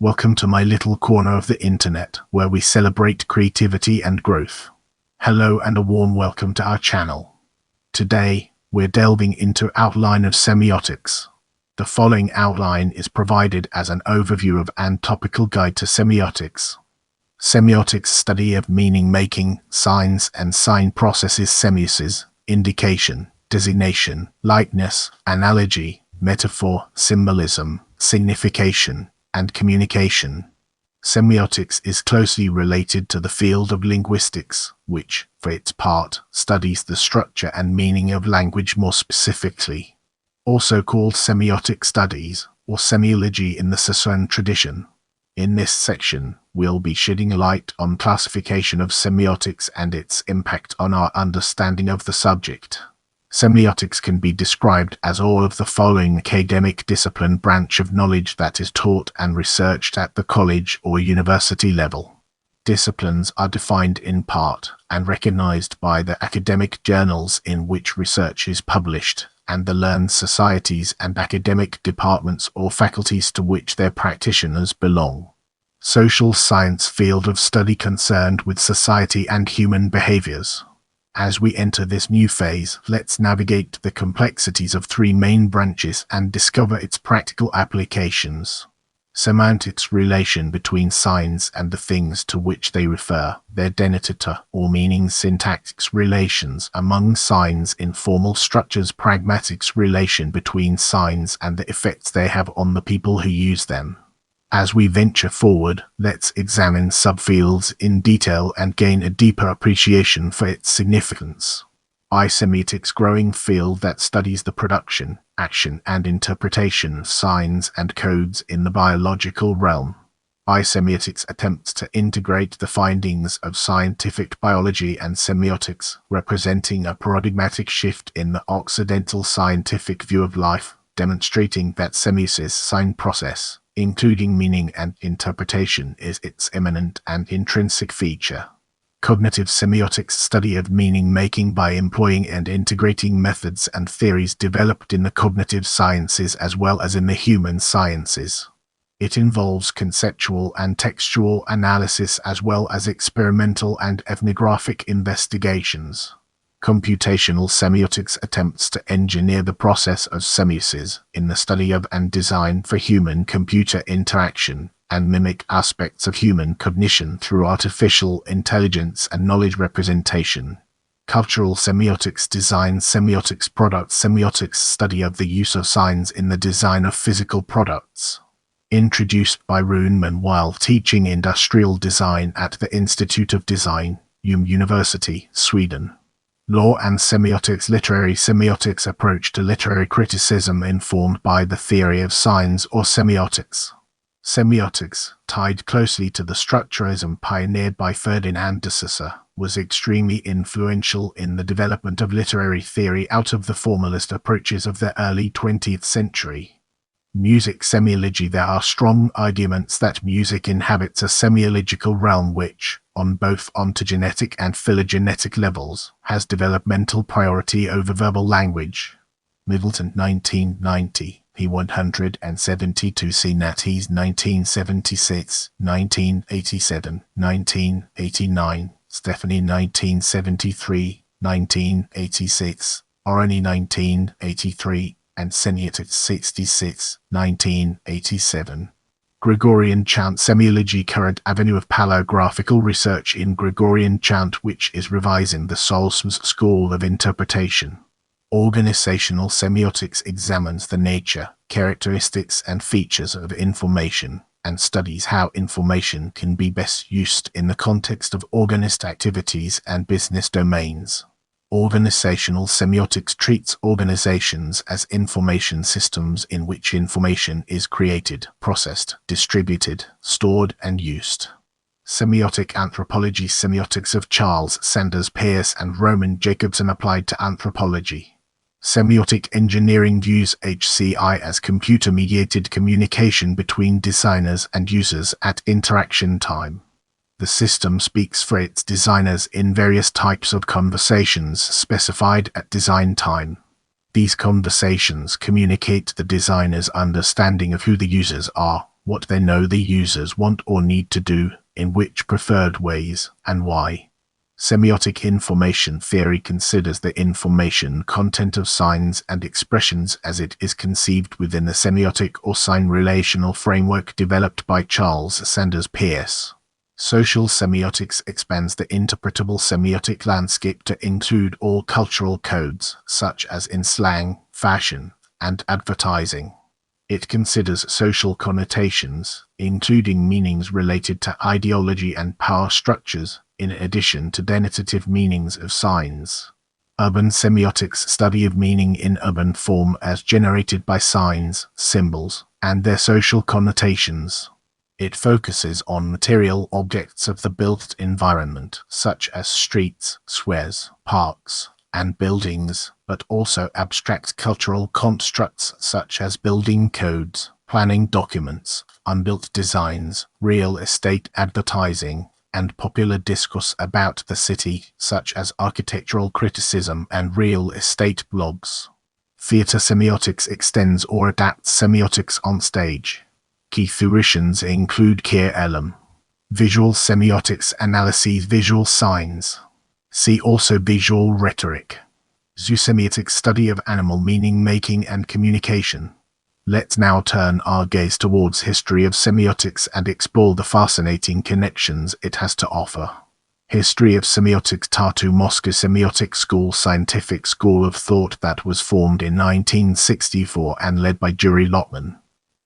Welcome to my little corner of the internet, where we celebrate creativity and growth. Hello and a warm welcome to our channel. Today, we're delving into outline of semiotics. The following outline is provided as an overview of and topical guide to semiotics. Semiotics study of meaning-making, signs and sign processes, semiosis, indication, designation, likeness, analogy, metaphor, symbolism, signification, and communication. Semiotics is closely related to the field of linguistics, which, for its part, studies the structure and meaning of language more specifically. Also called semiotic studies, or semiology in the Saussurean tradition. In this section, we'll be shedding light on classification of semiotics and its impact on our understanding of the subject. Semiotics can be described as all of the following academic discipline branch of knowledge that is taught and researched at the college or university level. Disciplines are defined in part and recognized by the academic journals in which research is published, and the learned societies and academic departments or faculties to which their practitioners belong. Social science field of study concerned with society and human behaviors. As we enter this new phase, let's navigate the complexities of three main branches and discover its practical applications. Semiotics: relation between signs and the things to which they refer, their denotator or meaning. Syntactics: relations among signs in formal structures. Pragmatics: relation between signs and the effects they have on the people who use them. As we venture forward, let's examine subfields in detail and gain a deeper appreciation for its significance. Semiotics: growing field that studies the production, action and interpretation of signs and codes in the biological realm. Semiotics attempts to integrate the findings of scientific biology and semiotics, representing a paradigmatic shift in the Occidental scientific view of life, demonstrating that semiosis sign process, including meaning and interpretation, is its immanent and intrinsic feature. Cognitive semiotics: study of meaning-making by employing and integrating methods and theories developed in the cognitive sciences as well as in the human sciences. It involves conceptual and textual analysis as well as experimental and ethnographic investigations. Computational semiotics attempts to engineer the process of semiosis in the study of and design for human-computer interaction, and mimic aspects of human cognition through artificial intelligence and knowledge representation. Cultural semiotics: design semiotics. Product semiotics: study of the use of signs in the design of physical products. Introduced by Runman while teaching industrial design at the Institute of Design, University, Sweden. Law and semiotics: literary semiotics approach to literary criticism informed by the theory of signs or semiotics. Semiotics, tied closely to the structuralism pioneered by Ferdinand de Saussure, was extremely influential in the development of literary theory out of the formalist approaches of the early 20th century. Music semiology: there are strong arguments that music inhabits a semiological realm which, on both ontogenetic and phylogenetic levels, has developmental priority over verbal language. Middleton, 1990. P. 172. C. Nattes, 1976, 1987, 1989. Stephanie, 1973, 1986. Orani, 1983. And Semiotics, 66, 1987. Gregorian chant semiology: current avenue of paleographical research in Gregorian chant which is revising the Saussurean school of interpretation. Organizational semiotics examines the nature, characteristics and features of information, and studies how information can be best used in the context of organized activities and business domains. Organizational semiotics treats organizations as information systems in which information is created, processed, distributed, stored and used. Semiotic anthropology: semiotics of Charles Sanders Peirce and Roman Jacobson applied to anthropology. Semiotic engineering views HCI as computer-mediated communication between designers and users at interaction time. The system speaks for its designers in various types of conversations specified at design time. These conversations communicate the designer's understanding of who the users are, what they know the users want or need to do, in which preferred ways, and why. Semiotic information theory considers the information content of signs and expressions as it is conceived within the semiotic or sign relational framework developed by Charles Sanders Peirce. Social semiotics expands the interpretable semiotic landscape to include all cultural codes, such as in slang, fashion, and advertising. It considers social connotations, including meanings related to ideology and power structures, in addition to denotative meanings of signs. Urban semiotics study of meaning in urban form as generated by signs, symbols, and their social connotations. It focuses on material objects of the built environment, such as streets, squares, parks, and buildings, but also abstract cultural constructs such as building codes, planning documents, unbuilt designs, real estate advertising, and popular discourse about the city, such as architectural criticism and real estate blogs. Theatre semiotics extends or adapts semiotics on stage. Key theoricians include Keir Elam. Visual semiotics analyses visual signs. See also visual rhetoric. Zoosemiotics study of animal meaning making and communication. Let's now turn our gaze towards history of semiotics and explore the fascinating connections it has to offer. History of semiotics. Tartu Moscow Semiotic School, scientific school of thought that was formed in 1964 and led by Yuri Lotman.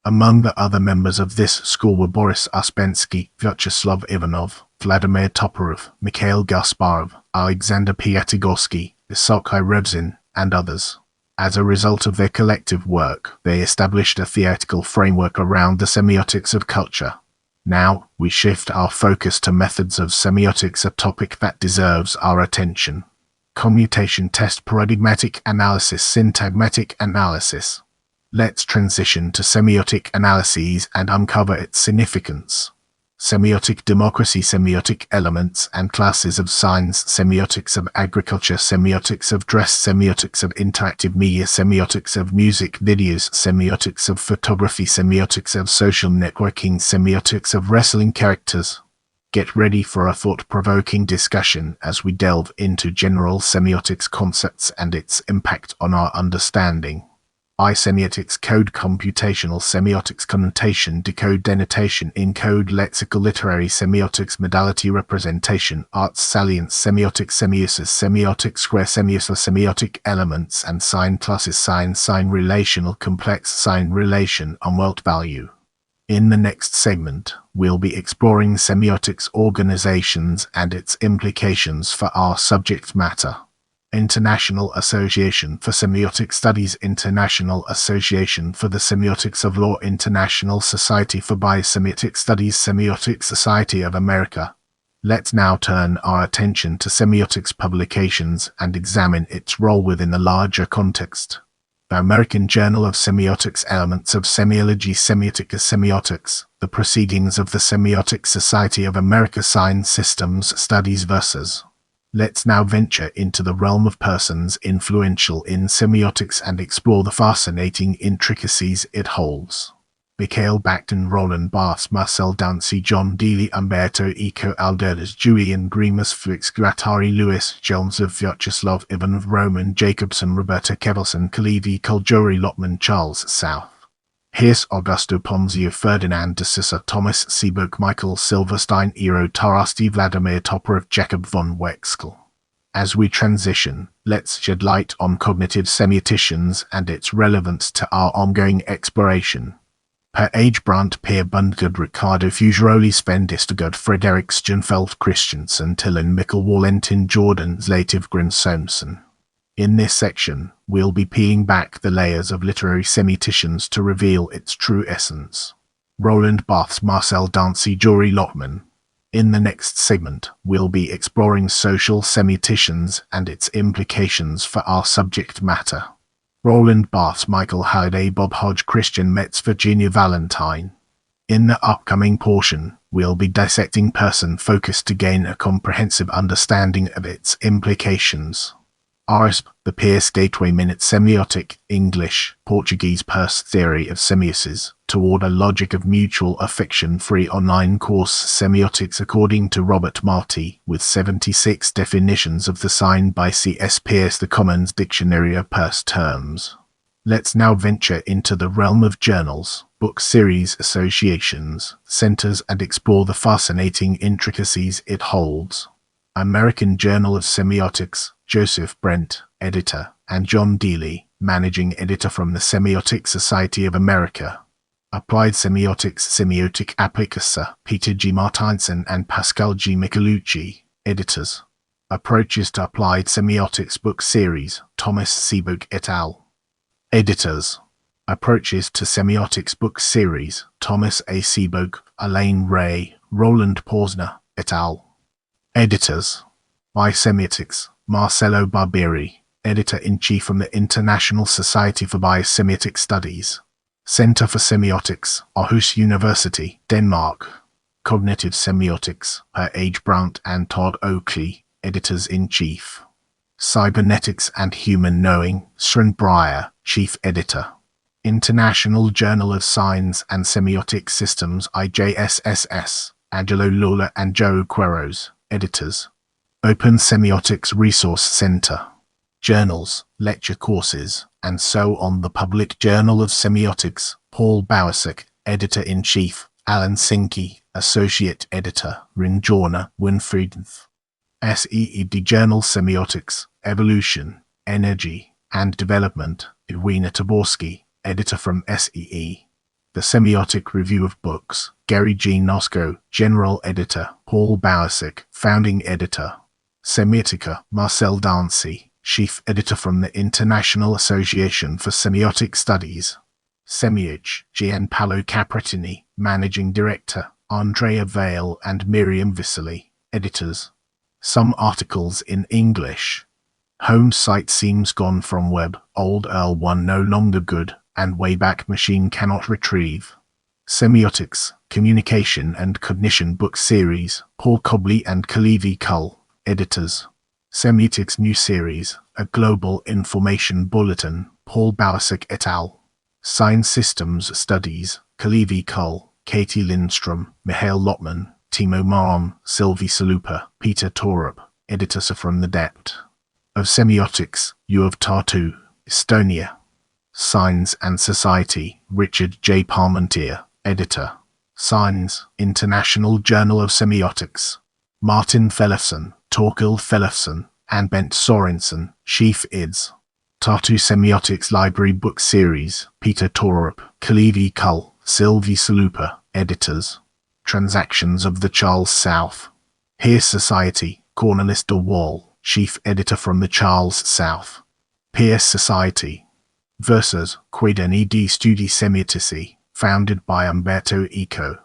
Among the other members of this school were Boris Uspensky, Vyacheslav Ivanov, Vladimir Toporov, Mikhail Gasparov, Alexander Piatigorsky, Isaac Revzin, and others. As a result of their collective work, they established a theoretical framework around the semiotics of culture. Now, we shift our focus to methods of semiotics, a topic that deserves our attention. Commutation test, paradigmatic analysis, syntagmatic analysis. Let's transition to semiotic analyses and uncover its significance. Semiotic democracy, semiotic elements and classes of signs, semiotics of agriculture, semiotics of dress, semiotics of interactive media, semiotics of music videos, semiotics of photography, semiotics of social networking, semiotics of wrestling characters. Get ready for a thought-provoking discussion as we delve into general semiotics concepts and its impact on our understanding. Semiotics code, computational semiotics, connotation, decode, denotation, encode, lexical, literary semiotics, modality, representation, arts, salience, semiotics, semiosis, semiotic square, semiosis, semiotic elements and sign classes, sign relational, complex sign relation, unwelt value. In the next segment, we'll be exploring semiotics organizations and its implications for our subject matter. International Association for Semiotic Studies, International Association for the Semiotics of Law, International Society for Biosemiotic Studies, Semiotic Society of America. Let's now turn our attention to semiotics publications and examine its role within the larger context. The American Journal of Semiotics, Elements of Semiology, Semiotica, Semiotics, the Proceedings of the Semiotic Society of America, Sign Systems Studies versus. Let's now venture into the realm of persons influential in semiotics and explore the fascinating intricacies it holds. Mikhail Bakhtin, Roland Barthes, Marcel Dancy, John Deely, Umberto Eco, Alderas, Julian Grimus, Felix Guattari, Louis Jones of Vyacheslav Ivanov, Roman Jacobson, Roberta Kevelson, Kalevi, Koljuri Lotman, Charles South. Hirsch, Augusto Ponzio, Ferdinand de Sousa, Thomas Seeberg, Michael Silverstein, Eero Tarasti, Vladimir Toporov, Jacob von Wexel. As we transition, let's shed light on cognitive semioticians and its relevance to our ongoing exploration. Per Age Brandt, Per Bundgard, Ricardo Fuggeroli, Sven Distegard, Frederik Stjernfeldt, Christiansen, Tillen Mikkel, Valentin Jordan, Zlativ Grimsomsen. In this section, we'll be peeling back the layers of literary semioticians to reveal its true essence. Roland Barthes, Marcel Dancy, Yuri Lotman. In the next segment, we'll be exploring social semioticians and its implications for our subject matter. Roland Barthes, Michael Halliday, Bob Hodge, Christian Metz, Virginia Valentine. In the upcoming portion, we'll be dissecting person-focused to gain a comprehensive understanding of its implications. RSP, the Peirce Gateway Minute, Semiotic, English, Portuguese Peirce Theory of Semioses, toward a logic of mutual affection free online course Semiotics according to Robert Marty, with 76 definitions of the sign by C.S. Peirce, the Commons Dictionary of Purse Terms. Let's now venture into the realm of journals, book series, associations, centers, and explore the fascinating intricacies it holds. American Journal of Semiotics, Joseph Brent, editor, and John Dealey, managing editor from the Semiotic Society of America. Applied Semiotics, Semiotic Applicasa, Peter G. Martinson and Pascal G. Michelucci, editors. Approaches to Applied Semiotics Book Series, Thomas Seabook et al. Editors. Approaches to Semiotics Book Series, Thomas A. Seabook, Elaine Ray, Roland Posner, et al. Editors. By Semiotics, Marcello Barbieri, Editor-in-Chief from the International Society for Biosemitic Studies. Center for Semiotics, Aarhus University, Denmark. Cognitive Semiotics, Per H. Brandt and Todd Oakley, Editors-in-Chief. Cybernetics and Human Knowing, Sren Breyer, Chief Editor. International Journal of Signs and Semiotic Systems, IJSSS, Angelo Lawler and Joe Queros, Editors. Open Semiotics Resource Center. Journals, lecture courses, and so on. The Public Journal of Semiotics, Paul Bowersock, Editor-in-Chief, Alan Sinke, Associate Editor, Rinjorna Winfried. SEED Journal Semiotics, Evolution, Energy, and Development, Irina Taborski, Editor from SEE. The Semiotic Review of Books, Gary G. Nosko, General Editor, Paul Bowersock, Founding Editor. Semiotica, Marcel Dancy, Chief Editor from the International Association for Semiotic Studies. Semioch, Gianpaolo Capretini, Managing Director, Andrea Vale and Miriam Visely, Editors. Some articles in English. Home site seems gone from web, old Earl 1 no longer good, and Wayback Machine cannot retrieve. Semiotics, Communication and Cognition Book Series, Paul Cobley and Kalevi Kull, Editors. Semiotics New Series, A Global Information Bulletin, Paul Bowersock et al. Sign Systems Studies, Kalevi Kull, Katie Lindstrom, Mihail Lotman, Timo Maron, Sylvie Salupa, Peter Torup, Editors from the Depth of Semiotics, U of Tartu, Estonia. Signs and Society, Richard J. Parmentier, Editor. Signs, International Journal of Semiotics. Martin Fellefsen, Torkel Fellefsen, and Bent Sorensen, Chief Eds. Tartu Semiotics Library Book Series, Peter Torup, Kalevi Kull, Sylvie Salupa, Editors. Transactions of the Charles South. Here Society, Cornelis de Waal, Chief Editor from the Charles South. Peirce Society. Versus, Quaderni di Studi Semiotici, founded by Umberto Eco.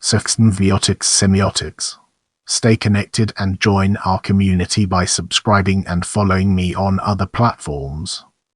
Semiotics Semiotics. Stay connected and join our community by subscribing and following me on other platforms.